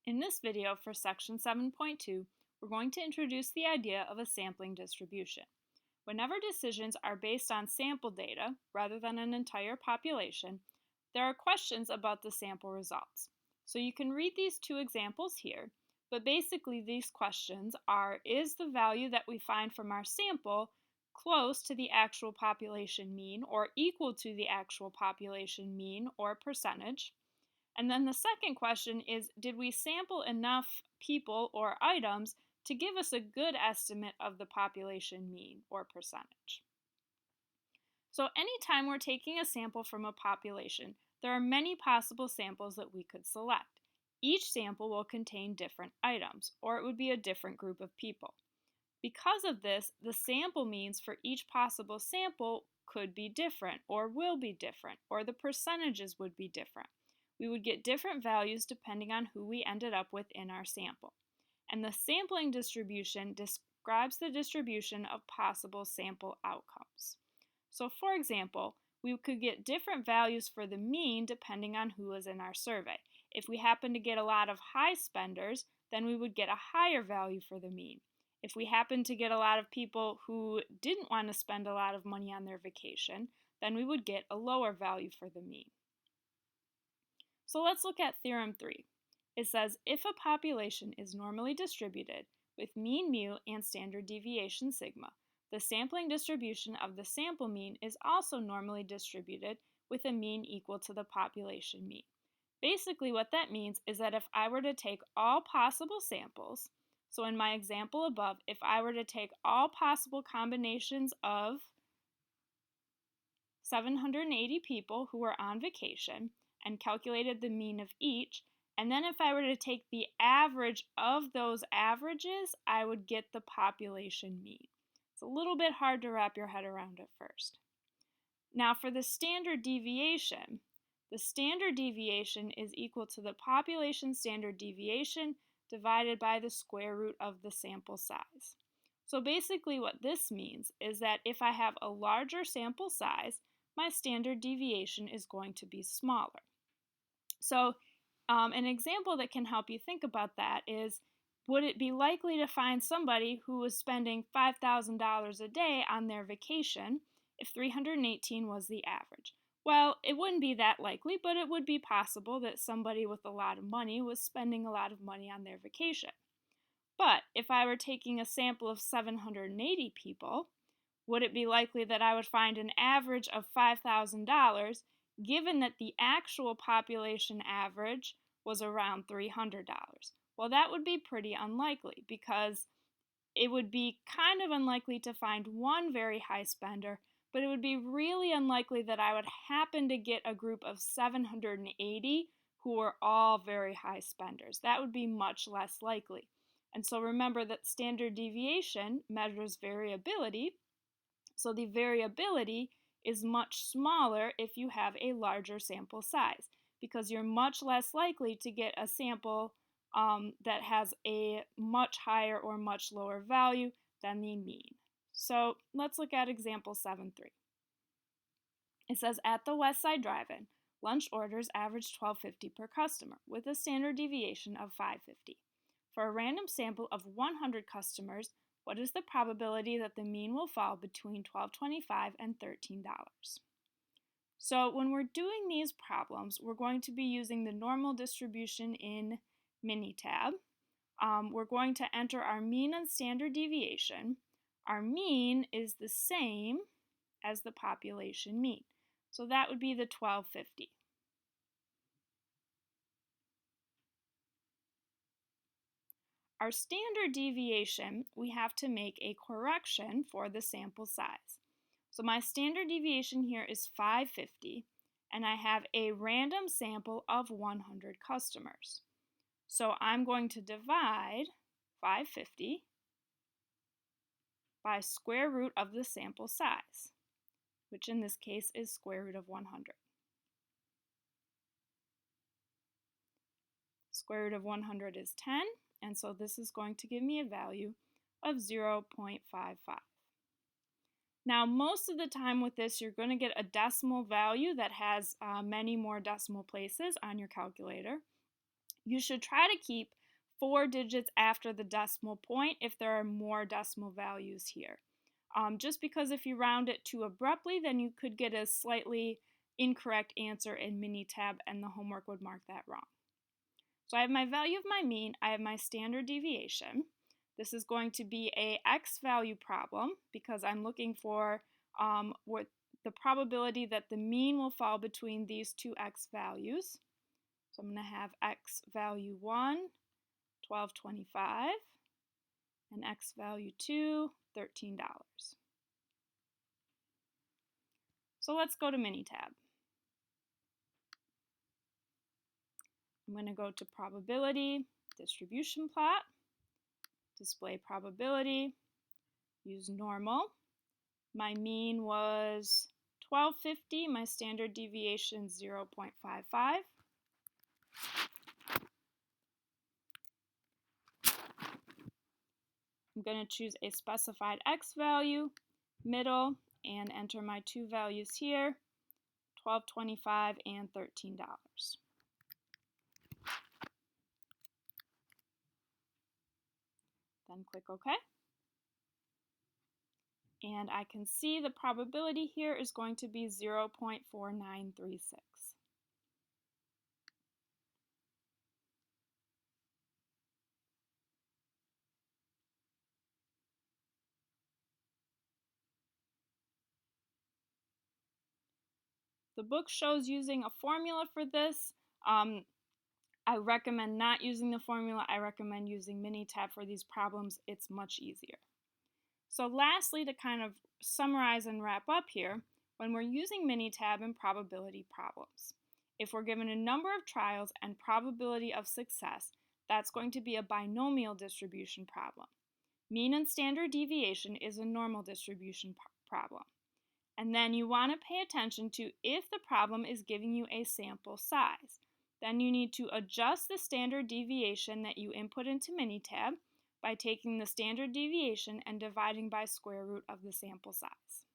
In this video for section 7.2, we're going to introduce the idea of a sampling distribution. Whenever decisions are based on sample data rather than an entire population, there are questions about the sample results. So you can read these two examples here, but basically these questions are, is the value that we find from our sample close to the actual population mean or equal to the actual population mean or percentage? And then the second question is, did we sample enough people or items to give us a good estimate of the population mean or percentage? So anytime we're taking a sample from a population, there are many possible samples that we could select. Each sample will contain different items, or it would be a different group of people. Because of this, the sample means for each possible sample could be different, or will be different, or the percentages would be different. We would get different values depending on who we ended up with in our sample. And the sampling distribution describes the distribution of possible sample outcomes. So for example, we could get different values for the mean depending on who was in our survey. If we happen to get a lot of high spenders, then we would get a higher value for the mean. If we happen to get a lot of people who didn't want to spend a lot of money on their vacation, then we would get a lower value for the mean. So let's look at Theorem 3. It says if a population is normally distributed with mean mu and standard deviation sigma, the sampling distribution of the sample mean is also normally distributed with a mean equal to the population mean. Basically what that means is that if I were to take all possible samples, so in my example above, if I were to take all possible combinations of 780 people who were on vacation and calculated the mean of each, and then if I were to take the average of those averages, I would get the population mean. It's a little bit hard to wrap your head around at first. Now for the standard deviation is equal to the population standard deviation divided by the square root of the sample size. So basically what this means is that if I have a larger sample size, my standard deviation is going to be smaller. So an example that can help you think about that is, would it be likely to find somebody who was spending $5,000 a day on their vacation if 318 was the average? Well, it wouldn't be that likely, but it would be possible that somebody with a lot of money was spending a lot of money on their vacation. But if I were taking a sample of 780 people, would it be likely that I would find an average of $5,000 given that the actual population average was around $300? Well, that would be pretty unlikely because it would be kind of unlikely to find one very high spender, but it would be really unlikely that I would happen to get a group of 780 who were all very high spenders. That would be much less likely. And so remember that standard deviation measures variability, so the variability is much smaller if you have a larger sample size because you're much less likely to get a sample that has a much higher or much lower value than the mean. So let's look at example 7.3. It says at the West Side Drive-In, lunch orders average $12.50 per customer with a standard deviation of $5.50. For a random sample of 100 customers, what is the probability that the mean will fall between $12.25 and $13? So when we're doing these problems, we're going to be using the normal distribution in Minitab. We're going to enter our mean and standard deviation. Our mean is the same as the population mean. So that would be the $12.50. Our standard deviation, we have to make a correction for the sample size. So my standard deviation here is $5.50, and I have a random sample of 100 customers. So I'm going to divide $5.50 by square root of the sample size, which in this case is square root of 100. Square root of 100 is 10, and so this is going to give me a value of 0.55. Now, most of the time with this, you're going to get a decimal value that has many more decimal places on your calculator. You should try to keep 4 digits after the decimal point if there are more decimal values here. Just because if you round it too abruptly, then you could get a slightly incorrect answer in Minitab and the homework would mark that wrong. So I have my value of my mean, I have my standard deviation. This is going to be a x value problem because I'm looking for what the probability that the mean will fall between these two x values. So I'm going to have x value 1, 12.25, and x value 2, $13. So let's go to Minitab. I'm going to go to probability, distribution plot, display probability, use normal. My mean was 1250, my standard deviation 0.55. I'm going to choose a specified x value, middle, and enter my two values here, $12.25 and $13. Then click OK. And I can see the probability here is going to be 0.4936. The book shows using a formula for this. I recommend not using the formula. I recommend using Minitab for these problems. It's much easier. So lastly, to kind of summarize and wrap up here, when we're using Minitab in probability problems, if we're given a number of trials and probability of success, that's going to be a binomial distribution problem. Mean and standard deviation is a normal distribution problem. And then you want to pay attention to if the problem is giving you a sample size. Then you need to adjust the standard deviation that you input into Minitab by taking the standard deviation and dividing by square root of the sample size.